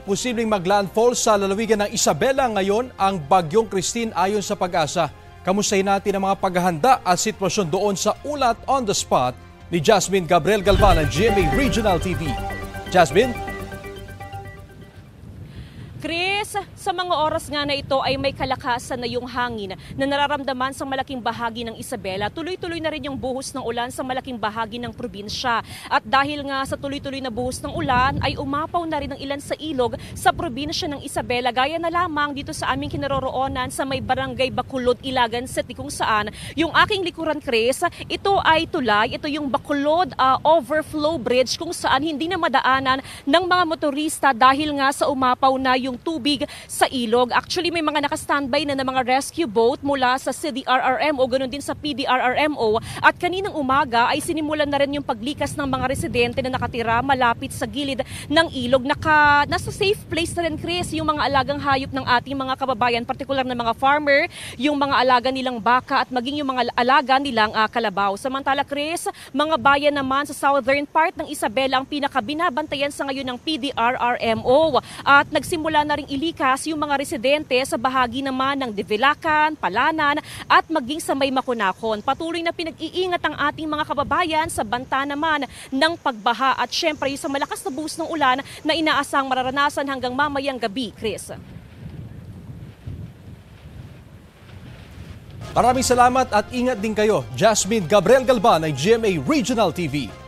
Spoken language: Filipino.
posibleng maglandfall sa lalawigan ng Isabela ngayon ang Bagyong Christine ayon sa Pag-asa. Kamustahin natin ang mga paghahanda at sitwasyon doon sa ulat on the spot ni Jasmine Gabriel Galvan ng GMA Regional TV. Jasmine? Chris, sa mga oras nga na ito ay may kalakasan na yung hangin na nararamdaman sa malaking bahagi ng Isabela. Tuloy-tuloy na rin yung buhos ng ulan sa malaking bahagi ng probinsya. At dahil nga sa tuloy-tuloy na buhos ng ulan ay umapaw na rin ang ilan sa ilog sa probinsya ng Isabela. Gaya na lamang dito sa aming kinaroroonan sa may barangay Bacolod, Ilagan City kung saan yung aking likuran, Chris, ito ay tulay. Ito yung Bacolod Overflow Bridge kung saan hindi na madaanan ng mga motorista dahil nga sa umapaw na yung tubig sa ilog. Actually, may mga naka-standby na mga rescue boat mula sa CDRRMO, ganoon din sa PDRRMO. At kaninang umaga ay sinimulan na rin yung paglikas ng mga residente na nakatira malapit sa gilid ng ilog. Nasa safe place na rin, Chris, yung mga alagang hayop ng ating mga kababayan, partikular na mga farmer, yung mga alaga nilang baka at maging yung mga alaga nilang kalabaw. Samantala, Chris, mga bayan naman sa southern part ng Isabela ang pinakabinabantayan sa ngayon ng PDRRMO. At nagsimula na ring ilikas yung mga residente sa bahagi naman ng Divilacan, Palanan at maging sa may Makunakon. Patuloy na pinag-iingat ang ating mga kababayan sa banta naman ng pagbaha at syempre sa malakas na buhos ng ulan na inaasang mararanasan hanggang mamayang gabi, Chris. Maraming salamat at ingat din kayo. Jasmine Gabriel Galvan ng GMA Regional TV.